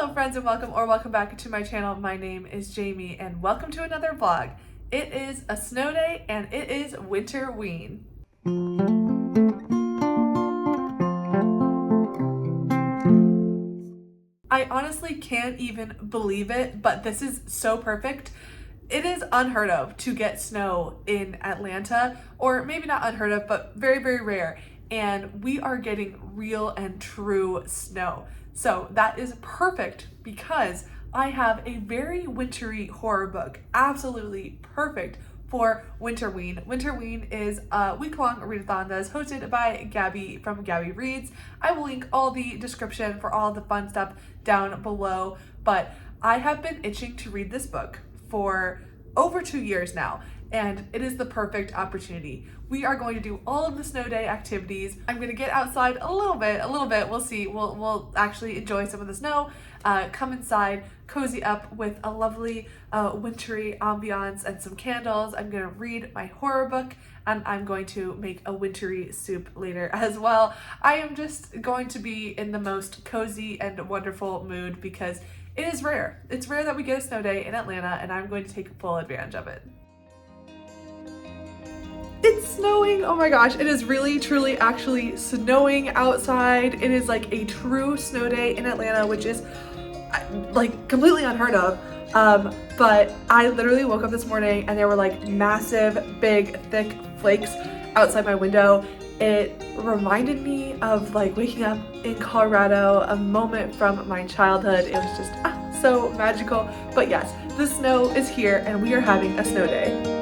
Hello friends and welcome back to my channel. My name is Jamie and welcome to another vlog. It is a snow day and it is Winterween. I honestly can't even believe it, but this is so perfect. It is unheard of to get snow in Atlanta, or maybe not unheard of, but very, very rare. And we are getting real and true snow. So that is perfect because I have a very wintry horror book, absolutely perfect for Winterween. Winterween is a week-long readathon that is hosted by Gabby from Gabby Reads. I will link all the description for all the fun stuff down below, but I have been itching to read this book for over 2 years now, and it is the perfect opportunity. We are going to do all of the snow day activities. I'm going to get outside a little bit. We'll see. We'll actually enjoy some of the snow, come inside, cozy up with a lovely wintry ambiance and some candles. I'm going to read my horror book and I'm going to make a wintry soup later as well. I am just going to be in the most cozy and wonderful mood because it is rare. It's rare that we get a snow day in Atlanta, and I'm going to take full advantage of it. It's snowing. Oh my gosh, it is really truly actually snowing outside. It is like a true snow day in Atlanta, which is like completely unheard of. But I literally woke up this morning and there were like massive, big, thick flakes outside my window. It reminded me of like waking up in Colorado, a moment from my childhood. It was just so magical. But yes, the snow is here and we are having a snow day.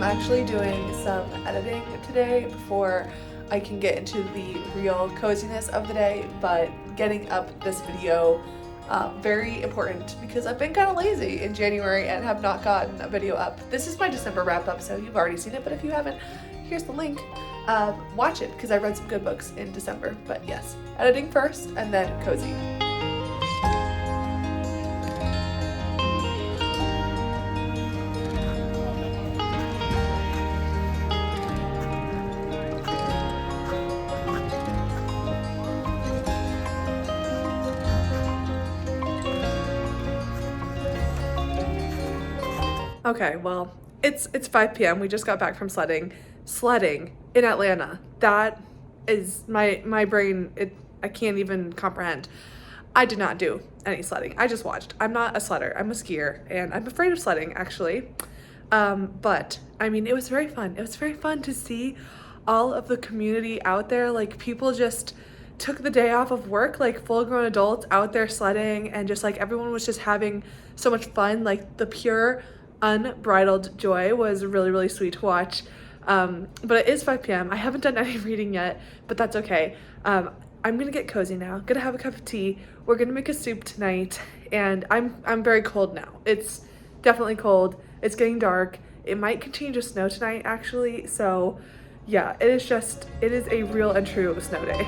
Actually doing some editing today before I can get into the real coziness of the day, but getting up this video very important because I've been kind of lazy in January and have not gotten a video up. This is my December wrap up, so you've already seen it, but if you haven't, here's the link. Watch it because I read some good books in December. But yes, editing first and then cozy. Okay, well, it's 5 p.m. We just got back from sledding in Atlanta. That is my brain, I can't even comprehend. I did not do any sledding. I just watched. I'm not a sledder. I'm a skier, and I'm afraid of sledding actually. But I mean, it was very fun. It was very fun to see all of the community out there. Like, people just took the day off of work, like full-grown adults out there sledding, and just like everyone was just having so much fun. Like, the pure unbridled joy was really, really sweet to watch. But it is 5 p.m. I haven't done any reading yet, but that's okay. I'm gonna get cozy now. Gonna have a cup of tea. We're gonna make a soup tonight, and I'm very cold now. It's definitely cold. It's getting dark. It might continue to snow tonight actually. So yeah, it is a real and true snow day.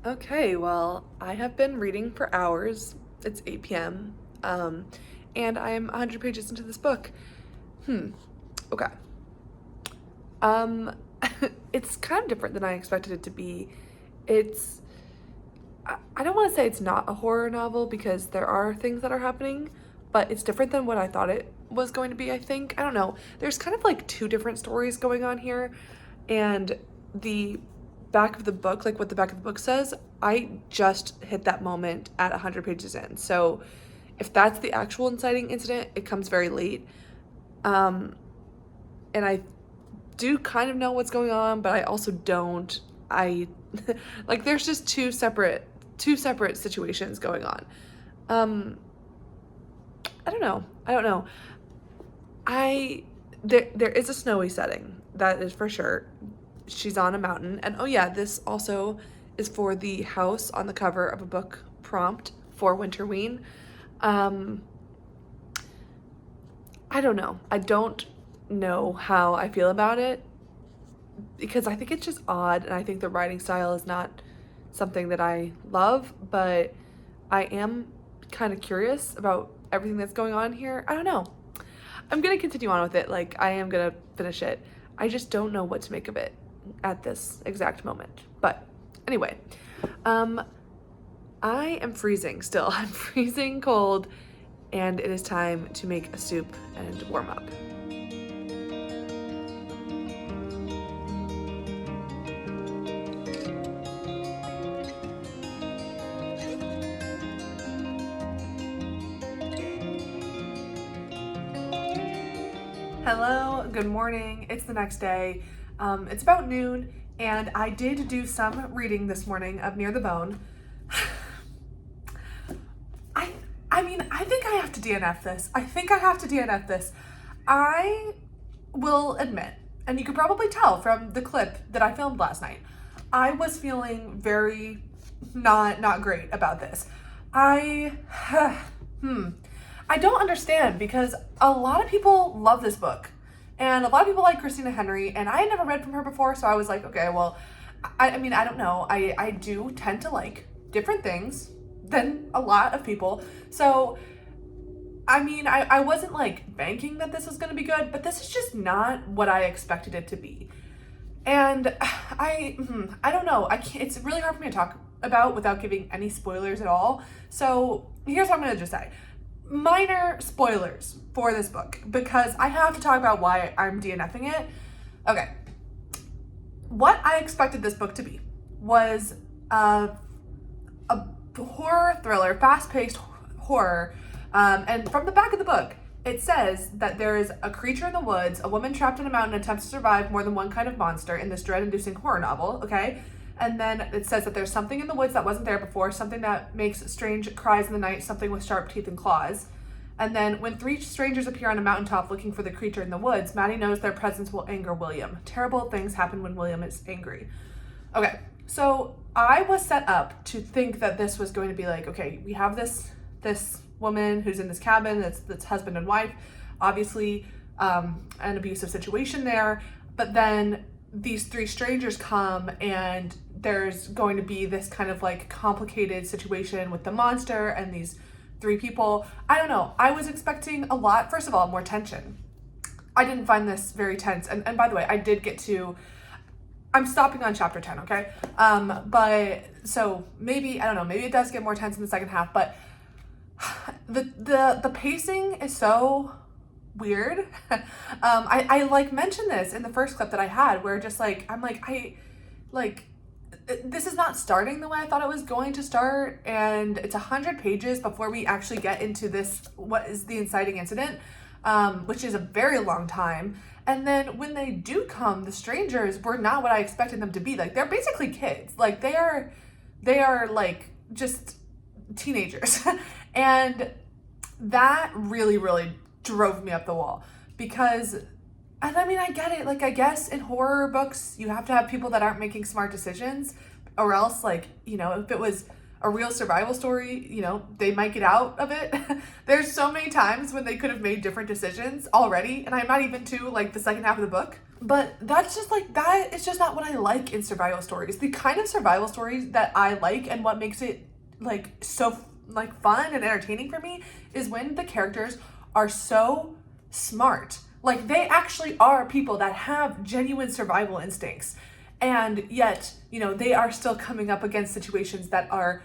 Okay, well, I have been reading for hours. It's 8 p.m. And I'm 100 pages into this book. Okay. Um, it's kind of different than I expected it to be. It's, I don't want to say it's not a horror novel because there are things that are happening, but it's different than what I thought it was going to be, I think. I don't know. There's kind of like two different stories going on here, and the back of the book, like what the back of the book says, I just hit that moment at 100 pages in. So if that's the actual inciting incident, it comes very late. Um, and I do kind of know what's going on, but I also don't. I like there's just two separate situations going on. Um, I don't know. I don't know. There is a snowy setting, that is for sure. She's on a mountain, and oh yeah, this also is for the house on the cover of a book prompt for WINTERWEEN. Um, I don't know. I don't know how I feel about it because I think it's just odd, and I think the writing style is not something that I love, but I am kind of curious about everything that's going on here. I don't know. I'm gonna continue on with it. Like, I am gonna finish it. I just don't know what to make of it at this exact moment. But anyway, I am freezing still. I'm freezing cold, and it is time to make a soup and warm up. Hello, good morning. It's the next day. It's about noon, and I did do some reading this morning of Near the Bone. I mean, I think I have to DNF this. I will admit, and you could probably tell from the clip that I filmed last night, I was feeling very not great about this. I I don't understand because a lot of people love this book and a lot of people like Christina Henry, and I had never read from her before, so I was like, okay, well, I mean, I don't know. I do tend to like different things than a lot of people. So, I mean, I wasn't like banking that this was going to be good, but this is just not what I expected it to be. And I don't know. I can't, it's really hard for me to talk about without giving any spoilers at all. So here's what I'm going to just say. Minor spoilers for this book because I have to talk about why I'm DNFing it. Okay. What I expected this book to be was a horror thriller, fast-paced horror. And from the back of the book, it says that there is a creature in the woods, a woman trapped in a mountain attempts to survive more than one kind of monster in this dread-inducing horror novel, okay? And then it says that there's something in the woods that wasn't there before, something that makes strange cries in the night, something with sharp teeth and claws. And then when three strangers appear on a mountaintop looking for the creature in the woods, Maddie knows their presence will anger William. Terrible things happen when William is angry. Okay, so I was set up to think that this was going to be like, okay, we have this woman who's in this cabin, that's husband and wife, obviously an abusive situation there, but then these three strangers come and there's going to be this kind of like complicated situation with the monster and these three people. I don't know. I was expecting a lot. First of all, more tension. I didn't find this very tense. And by the way, I did get to, I'm stopping on chapter 10, okay? But so maybe, I don't know, maybe it does get more tense in the second half, but the pacing is so weird. I like mentioned this in the first clip that I had where just like, I'm like, this is not starting the way I thought it was going to start, and it's 100 pages before we actually get into this, what is the inciting incident, which is a very long time. And then when they do come, the strangers were not what I expected them to be. Like, they're basically kids. Like, they are like just teenagers. And that really, really drove me up the wall because, and I mean, I get it. Like, I guess in horror books, you have to have people that aren't making smart decisions, or else, like, you know, if it was a real survival story, you know, they might get out of it. There's so many times when they could have made different decisions already, and I'm not even to like the second half of the book. But that's just like, that is just not what I like in survival stories. The kind of survival stories that I like and what makes it like so like fun and entertaining for me is when the characters are so smart. Like they actually are people that have genuine survival instincts, and yet, you know, they are still coming up against situations that are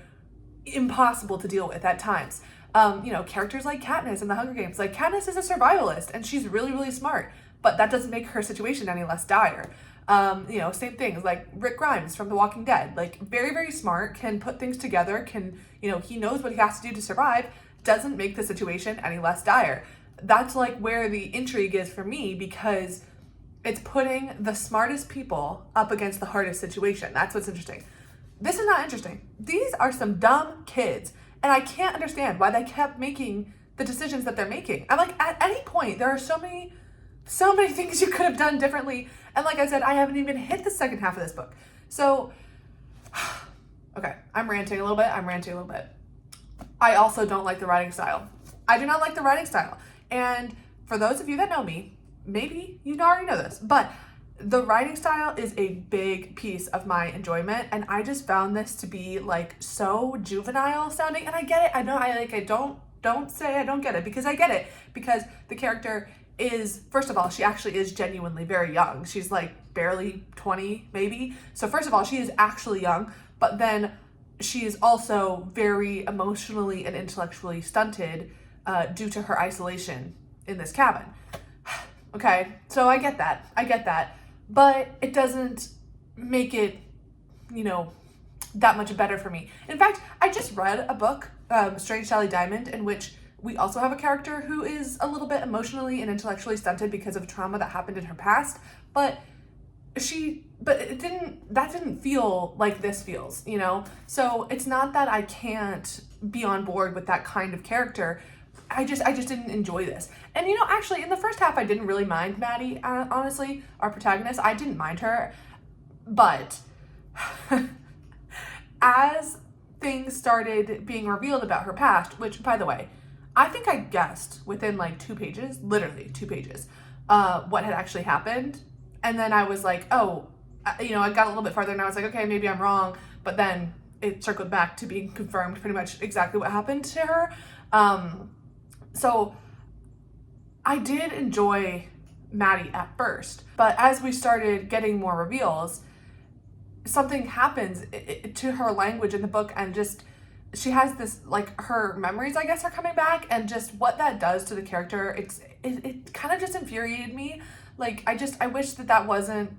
impossible to deal with at times. You know, characters like Katniss in the Hunger Games. Like Katniss is a survivalist and she's really, really smart, but that doesn't make her situation any less dire. You know, same things like Rick Grimes from The Walking Dead. Like very, very smart, can put things together, can, you know, he knows what he has to do to survive, doesn't make the situation any less dire. That's like where the intrigue is for me, because it's putting the smartest people up against the hardest situation. That's what's interesting. This is not interesting. These are some dumb kids, and I can't understand why they kept making the decisions that they're making. I'm like, at any point, there are so many things you could have done differently. And like I said, I haven't even hit the second half of this book. So, okay, I'm ranting a little bit. I also don't like the writing style. I do not like the writing style. And for those of you that know me, maybe you already know this, but the writing style is a big piece of my enjoyment, and I just found this to be like so juvenile sounding. And I get it. I know I don't say I don't get it, because I get it, because the character is, first of all, she actually is genuinely very young. She's like barely 20 maybe. So first of all, she is actually young, but then she is also very emotionally and intellectually stunted due to her isolation in this cabin. Okay, so I get that, but it doesn't make it, you know, that much better for me. In fact, I just read a book, Strange Sally Diamond, in which we also have a character who is a little bit emotionally and intellectually stunted because of trauma that happened in her past, but that didn't feel like this feels, you know? So it's not that I can't be on board with that kind of character. I just didn't enjoy this. And you know, actually in the first half, I didn't really mind Maddie, honestly, our protagonist. I didn't mind her, but as things started being revealed about her past, which by the way, I think I guessed within like 2 pages, literally 2 pages, what had actually happened. And then I was like, oh, you know, I got a little bit farther and I was like, okay, maybe I'm wrong. But then it circled back to being confirmed pretty much exactly what happened to her. So I did enjoy Maddie at first, but as we started getting more reveals, something happens to her language in the book, and just, she has this, like, her memories, I guess, are coming back, and just what that does to the character, it kind of just infuriated me. Like, I wish that wasn't,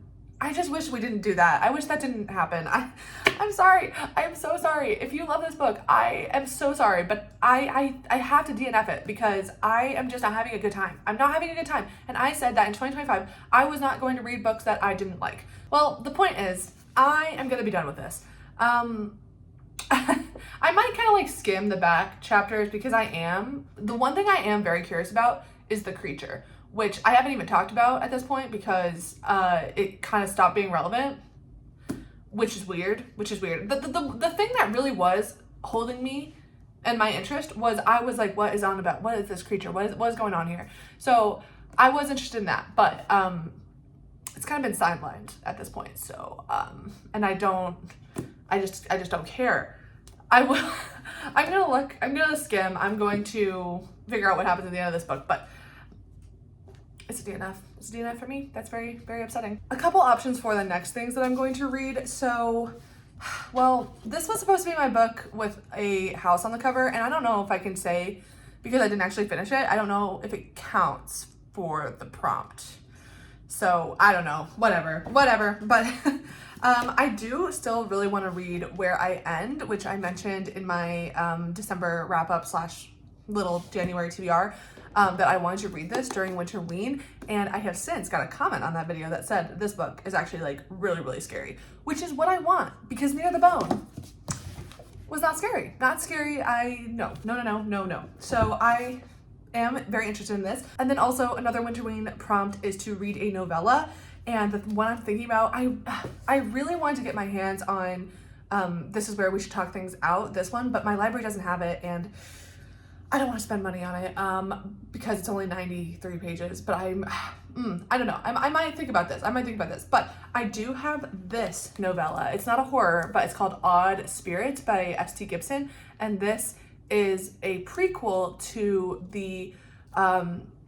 I just wish we didn't do that. I wish that didn't happen. I'm sorry. I am so sorry. If you love this book, I am so sorry, but I have to DNF it because I am just not having a good time. I'm not having a good time. And I said that in 2025, I was not going to read books that I didn't like. Well, the point is, I am going to be done with this. I might kind of like skim the back chapters because the one thing I am very curious about is the creature, which I haven't even talked about at this point because it kind of stopped being relevant, which is weird. The thing that really was holding me and my interest was, I was like, what is this creature? What is going on here? So I was interested in that, but it's kind of been sidelined at this point. So, and I just don't care. I'm gonna skim, I'm going to figure out what happens at the end of this book, but it's a DNF. It's a DNF for me. That's very, very upsetting. A couple options for the next things that I'm going to read. So, well, this was supposed to be my book with a house on the cover, and I don't know if I can say, because I didn't actually finish it, I don't know if it counts for the prompt. So, I don't know. Whatever. But I do still really want to read Where I End, which I mentioned in my December wrap-up / little January TBR. That I wanted to read this during WINTERWEEN, and I have since got a comment on that video that said this book is actually like really, really scary, which is what I want, because Near the Bone was not scary. Not scary. No. So I am very interested in this. And then also another WINTERWEEN prompt is to read a novella, and the one I'm thinking about, I really wanted to get my hands on This Is Where We Should Talk Things Out, this one, but my library doesn't have it, and I don't want to spend money on it because it's only 93 pages, but I don't know. I might think about this. But I do have this novella. It's not a horror, but it's called Odd Spirits by S.T. Gibson. And this is a prequel to the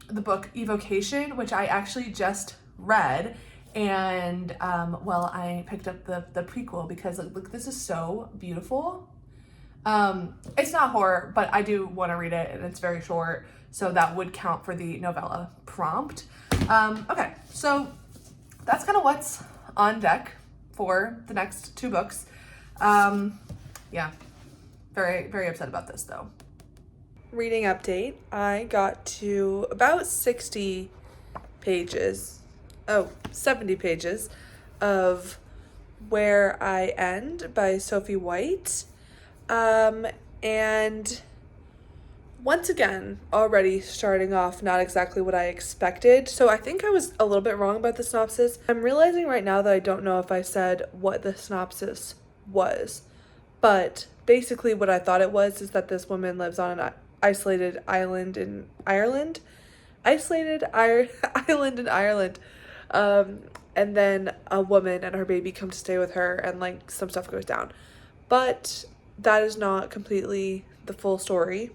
book Evocation, which I actually just read. And well, I picked up the prequel because look, this is so beautiful. It's not horror, but I do want to read it, and it's very short, so that would count for the novella prompt. Okay, so that's kind of what's on deck for the next 2 books. Yeah, very, very upset about this, though. Reading update. I got to about 70 pages of Where I End by Sophie White. And once again, already starting off not exactly what I expected. So I think I was a little bit wrong about the synopsis. I'm realizing right now that I don't know if I said what the synopsis was. But basically what I thought it was is that this woman lives on an isolated island in Ireland. And then a woman and her baby come to stay with her, and like some stuff goes down. But that is not completely the full story.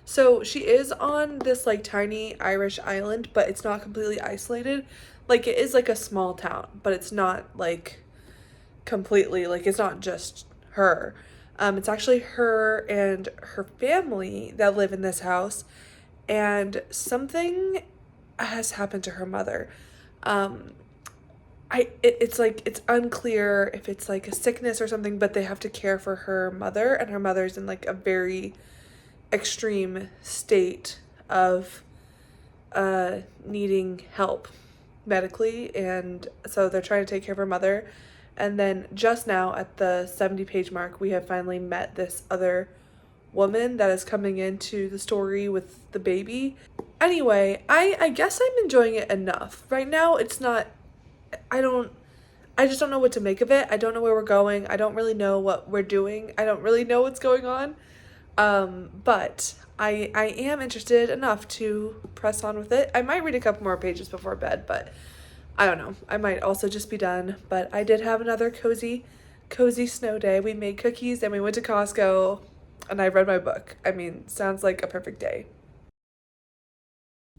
So she is on this like tiny Irish island, but it's not completely isolated. Like it is like a small town, but it's not like completely, like it's not just her. It's actually her and her family that live in this house, and something has happened to her mother. It's unclear if it's like a sickness or something, but they have to care for her mother, and her mother's in like a very extreme state of needing help medically, and so they're trying to take care of her mother. And then just now at the 70-page mark, we have finally met this other woman that is coming into the story with the baby. Anyway, I guess I'm enjoying it enough. Right now it's not, I just don't know what to make of it. I don't know where we're going. I don't really know what we're doing. I don't really know what's going on. But I am interested enough to press on with it. I might read a couple more pages before bed, but I don't know. I might also just be done. But I did have another cozy snow day. We made cookies and we went to Costco and I read my book. I mean, sounds like a perfect day.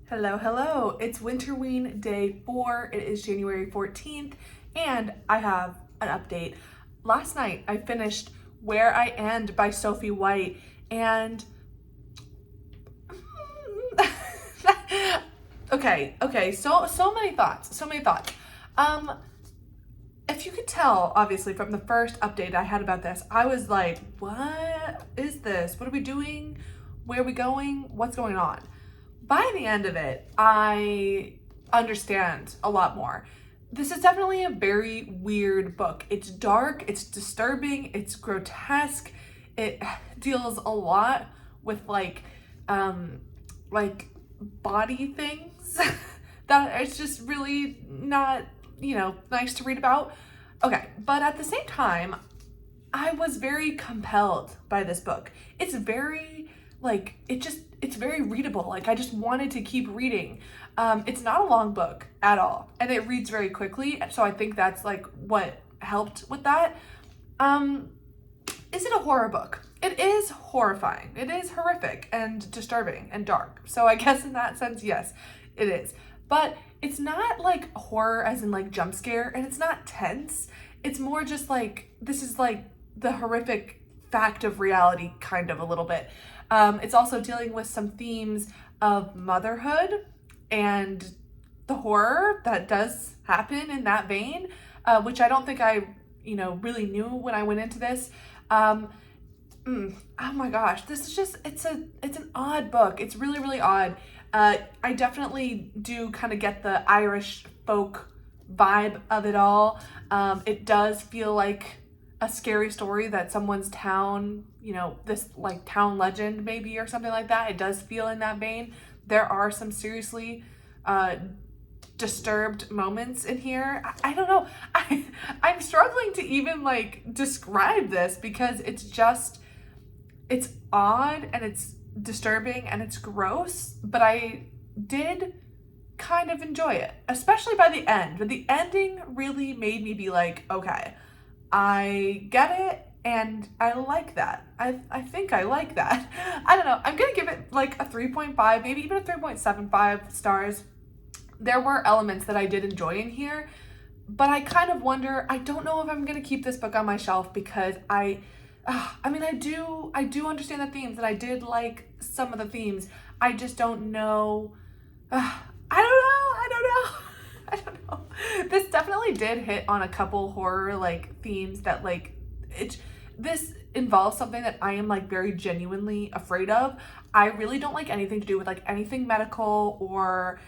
Hello. It's Winterween day 4. It is January 14th, and I have an update. Last night I finished Where I End by Sophie White, and okay, so many thoughts. If you could tell, obviously, from the first update I had about this, I was like, what is this? What are we doing? Where are we going? What's going on? By the end of it, I understand a lot more. This is definitely a very weird book. It's dark, it's disturbing, it's grotesque. It deals a lot with like body things that it's just really not, nice to read about. Okay, but at the same time, I was very compelled by this book. It's very it's very readable. Like I just wanted to keep reading. It's not a long book at all, and it reads very quickly. So I think that's like what helped with that. Is it a horror book? It is horrifying. It is horrific and disturbing and dark. So I guess in that sense, yes, it is. But it's not like horror as in like jump scare, and it's not tense. It's more just like, this is like the horrific fact of reality kind of a little bit. It's also dealing with some themes of motherhood and the horror that does happen in that vein, which I don't think I, really knew when I went into this. Oh my gosh, this is just, it's an odd book. It's really, really odd. I definitely do kind of get the Irish folk vibe of it all. It does feel like a scary story that someone's town, this like town legend maybe or something like that. It does feel in that vein. There are some seriously disturbed moments in here. I don't know. I I'm struggling to even like describe this because it's odd and it's disturbing and it's gross, but I did kind of enjoy it, especially by the end. But the ending really made me be like, okay, I get it and I like that. I think I like that. I don't know. I'm gonna give it like a 3.5, maybe even a 3.75 stars. There were elements that I did enjoy in here, but I kind of wonder, I don't know if I'm gonna keep this book on my shelf because I mean, I do understand the themes and I did like some of the themes. I just don't know. I don't know. This definitely did hit on a couple horror like themes that like this involves something that I am like very genuinely afraid of. I really don't like anything to do with like anything medical or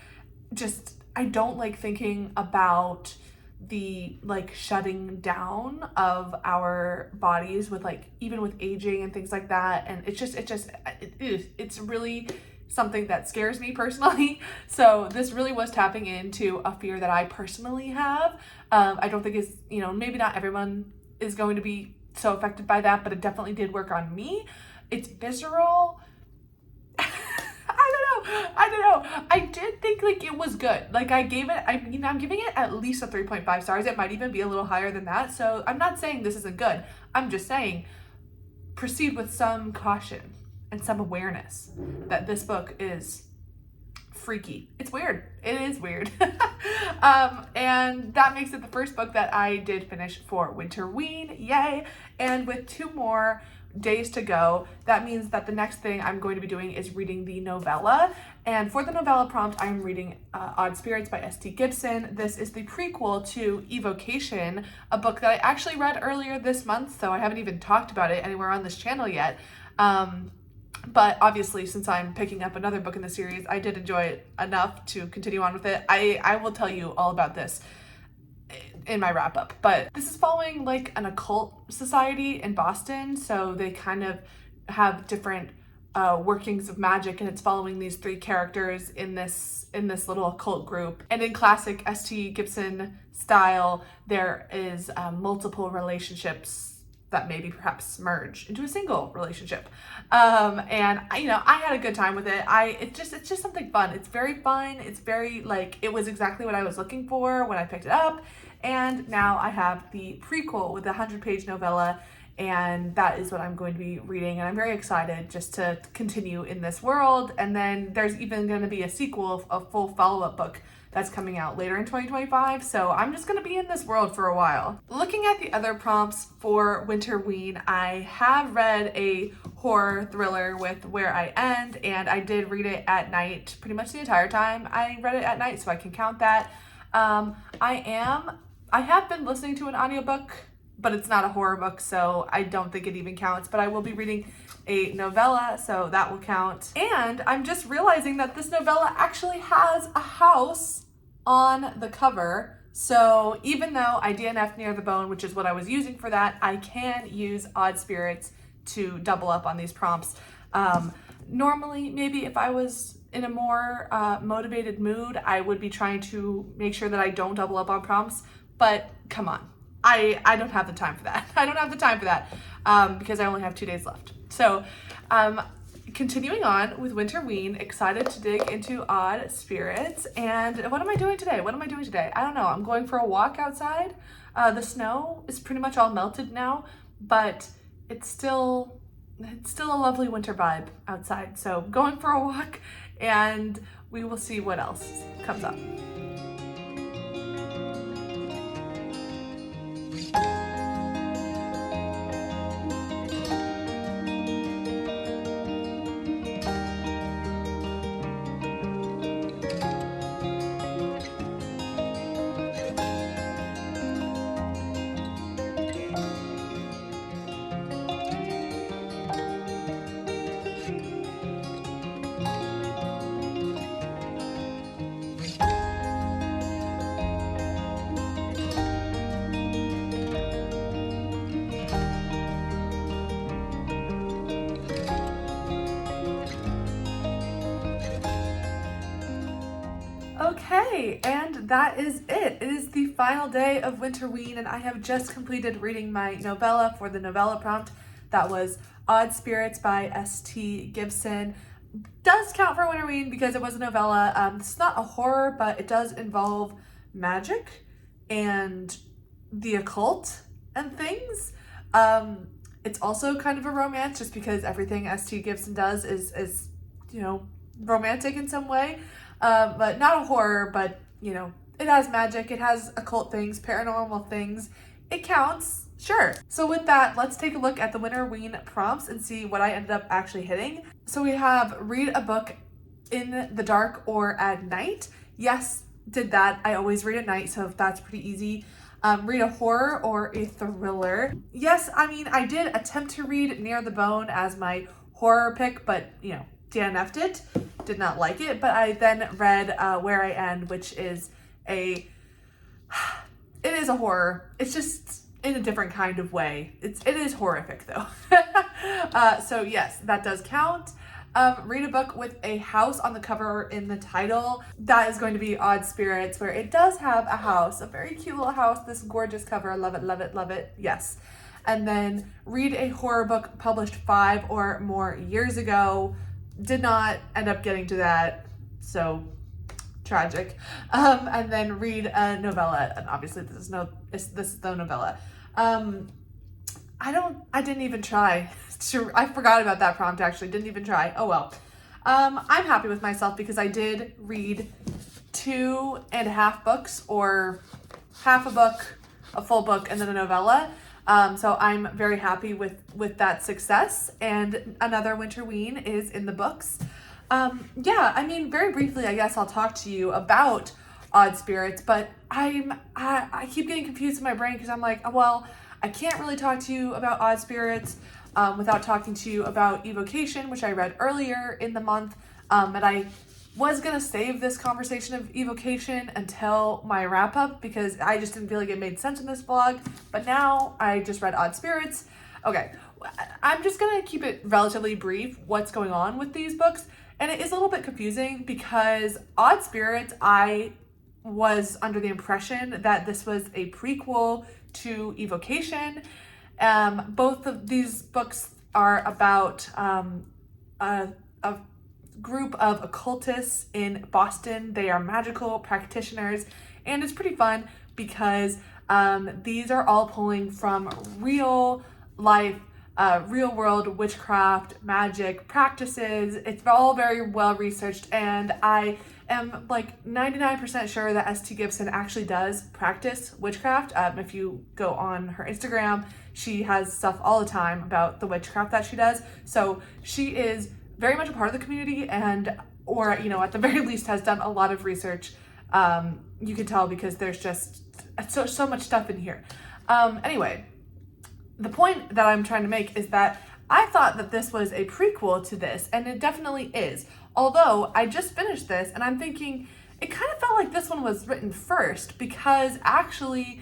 just, I don't like thinking about the like shutting down of our bodies with like even with aging and things like that, and it's really something that scares me personally. So this really was tapping into a fear that I personally have. I don't think is, you know, maybe not everyone is going to be so affected by that, but it definitely did work on me. It's visceral. I don't know. I did think like it was good. Like I'm giving it at least a 3.5 stars. It might even be a little higher than that. So I'm not saying this isn't good. I'm just saying proceed with some caution and some awareness that this book is freaky. It's weird. It is weird. And that makes it the first book that I did finish for Winterween. Yay. And with 2 more days to go, that means that the next thing I'm going to be doing is reading the novella. And for the novella prompt, I'm reading Odd Spirits by S.T. Gibson. This is the prequel to Evocation, a book that I actually read earlier this month, so I haven't even talked about it anywhere on this channel yet. But obviously, since I'm picking up another book in the series, I did enjoy it enough to continue on with it. I will tell you all about this in my wrap up, but this is following like an occult society in Boston. So they kind of have different workings of magic, and it's following these 3 characters in this little occult group. And in classic S.T. Gibson style, there is multiple relationships that maybe perhaps merge into a single relationship. And I had a good time with it. It's just something fun. It's very fun. It's very like, it was exactly what I was looking for when I picked it up. And now I have the prequel with the 100-page novella, and that is what I'm going to be reading. And I'm very excited just to continue in this world. And then there's even going to be a sequel, a full follow-up book that's coming out later in 2025. So I'm just going to be in this world for a while. Looking at the other prompts for Winterween, I have read a horror thriller with Where I End, and I did read it at night pretty much the entire time. I read it at night, so I can count that. I have been listening to an audiobook, but it's not a horror book, so I don't think it even counts. But I will be reading a novella, so that will count. And I'm just realizing that this novella actually has a house on the cover. So even though I DNF'd Near the Bone, which is what I was using for that, I can use Odd Spirits to double up on these prompts. Normally, maybe if I was in a more motivated mood, I would be trying to make sure that I don't double up on prompts, but come on. I don't have the time for that. I don't have the time for that because I only have 2 days left. So continuing on with Winterween, excited to dig into Odd Spirits. And what am I doing today? I don't know. I'm going for a walk outside. The snow is pretty much all melted now, but it's still a lovely winter vibe outside. So going for a walk, and we will see what else comes up. Okay, and that is it. It is the final day of Winterween, and I have just completed reading my novella for the novella prompt. That was Odd Spirits by S.T. Gibson. Does count for Winterween because it was a novella. It's not a horror, but it does involve magic and the occult and things. It's also kind of a romance just because everything S.T. Gibson does is romantic in some way. But not a horror, but it has magic, it has occult things, paranormal things. It counts, sure. So with that, let's take a look at the Winterween prompts and see what I ended up actually hitting. So we have read a book in the dark or at night. Yes, did that. I always read at night, so that's pretty easy. Read a horror or a thriller. Yes, I did attempt to read Near the Bone as my horror pick, but DNF'd it, did not like it. But I then read Where I End, which is it is a horror. It's just in a different kind of way. It is horrific though. So yes, that does count. Read a book with a house on the cover in the title. That is going to be Odd Spirits, where it does have a house, a very cute little house, this gorgeous cover. Love it, love it, love it. Yes. And then read a horror book published 5 or more years ago. Did not end up getting to that, so tragic. And then read a novella, and obviously this is the novella. I didn't even try. I forgot about that prompt actually, didn't even try. Oh well. I'm happy with myself because I did read 2.5 books, or half a book, a full book, and then a novella. So I'm very happy with that success, and another Winterween is in the books. Very briefly, I guess I'll talk to you about Odd Spirits, but I keep getting confused in my brain because I'm like, well, I can't really talk to you about Odd Spirits without talking to you about Evocation, which I read earlier in the month, and I was gonna save this conversation of Evocation until my wrap up because I just didn't feel like it made sense in this vlog, but now I just read Odd Spirits. Okay, I'm just gonna keep it relatively brief what's going on with these books, and it is a little bit confusing because Odd Spirits, I was under the impression that this was a prequel to Evocation. Both of these books are about a group of occultists in Boston. They are magical practitioners, and it's pretty fun because these are all pulling from real life, real world witchcraft, magic practices. It's all very well researched, and I am like 99% sure that S.T. Gibson actually does practice witchcraft. If you go on her Instagram, she has stuff all the time about the witchcraft that she does. So she is very much a part of the community, or at the very least has done a lot of research. You can tell because there's just so much stuff in here. Anyway, the point that I'm trying to make is that I thought that this was a prequel to this, and it definitely is. Although I just finished this and I'm thinking it kind of felt like this one was written first, because actually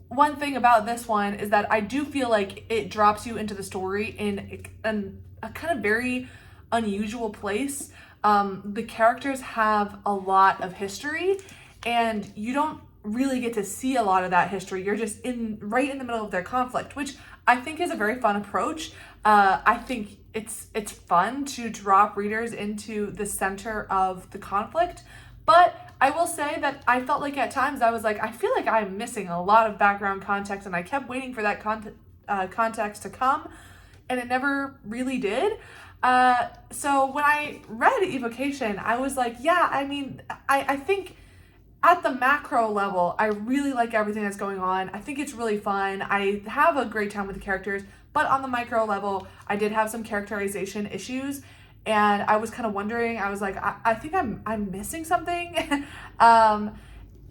one thing about this one is that I do feel like it drops you into the story in a kind of very unusual place. The characters have a lot of history, and you don't really get to see a lot of that history. You're just right in the middle of their conflict, which I think is a very fun approach. I think it's fun to drop readers into the center of the conflict, but I will say that I felt like at times I was like, I feel like I'm missing a lot of background context, and I kept waiting for that context to come, and it never really did. So when I read Evocation, I was like, yeah, I think at the macro level, I really like everything that's going on. I think it's really fun. I have a great time with the characters, but on the micro level, I did have some characterization issues, and I was kind of wondering, I was like, I think I'm missing something. And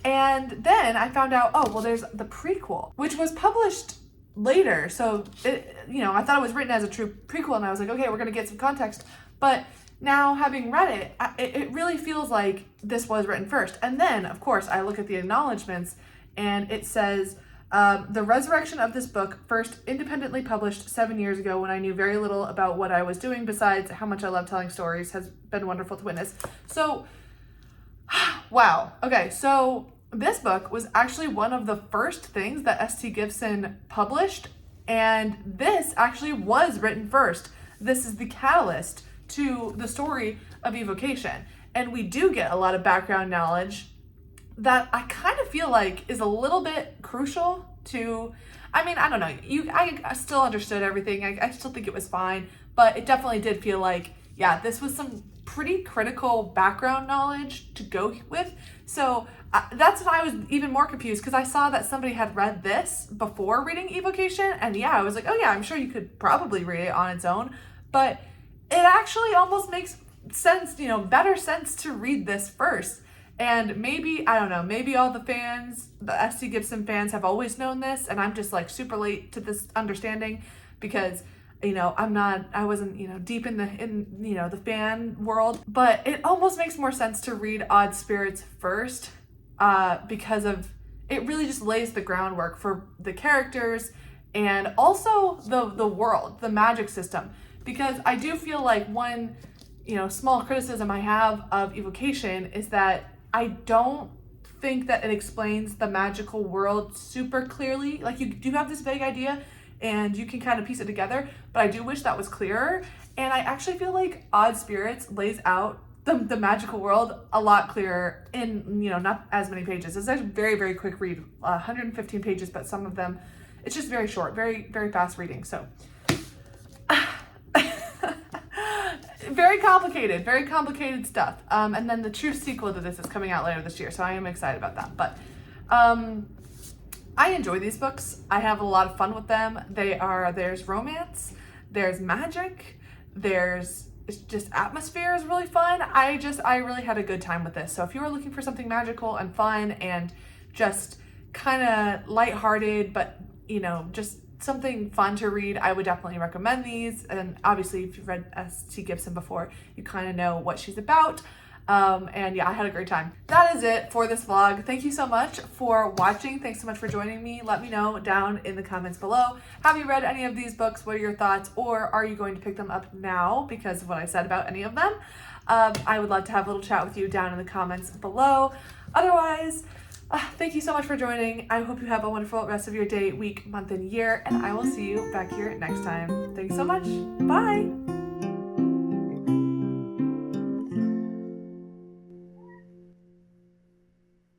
then I found out, oh, well, there's the prequel, which was published later. So, I thought it was written as a true prequel, and I was like, okay, we're going to get some context. But now, having read it, it really feels like this was written first. And then, of course, I look at the acknowledgements, and it says, the resurrection of this book, first independently published 7 years ago when I knew very little about what I was doing besides how much I love telling stories, has been wonderful to witness. So, wow. Okay, so this book was actually one of the first things that S.T. Gibson published, and this actually was written first. This is the catalyst to the story of evocation, and we do get a lot of background knowledge that I kind of feel like is a little bit crucial to, I mean, I don't know, I still understood everything, I still think it was fine, but it definitely did feel like, yeah, this was some pretty critical background knowledge to go with. So that's when I was even more confused, because I saw that somebody had read this before reading evocation, and yeah, I was like, oh yeah, I'm sure you could probably read it on its own, but it actually almost makes sense, better sense to read this first. And maybe, I don't know, maybe all the fans, the S.T. Gibson fans, have always known this, and I'm just like super late to this understanding, because I wasn't, deep in the fan world, but it almost makes more sense to read Odd Spirits first, because it really just lays the groundwork for the characters and also the world, the magic system, because I do feel like one, small criticism I have of evocation is that I don't think that it explains the magical world super clearly. Like, you do have this vague idea and you can kind of piece it together, but I do wish that was clearer. And I actually feel like Odd Spirits lays out the magical world a lot clearer in, not as many pages. It's a very, very quick read, 115 pages, but some of them, it's just very short, very, very fast reading. So very complicated stuff. And then the true sequel to this is coming out later this year, so I am excited about that. But I enjoy these books. I have a lot of fun with them. There's romance, there's magic, it's just atmosphere is really fun. I really had a good time with this. So if you are looking for something magical and fun and just kind of lighthearted, but just something fun to read, I would definitely recommend these. And obviously, if you've read S.T. Gibson before, you kind of know what she's about. And yeah, I had a great time. That is it for this vlog. Thank you so much for watching. Thanks so much for joining me. Let me know down in the comments below. Have you read any of these books? What are your thoughts? Or are you going to pick them up now because of what I said about any of them? I would love to have a little chat with you down in the comments below. Otherwise, thank you so much for joining. I hope you have a wonderful rest of your day, week, month, and year, and I will see you back here next time. Thanks so much. Bye.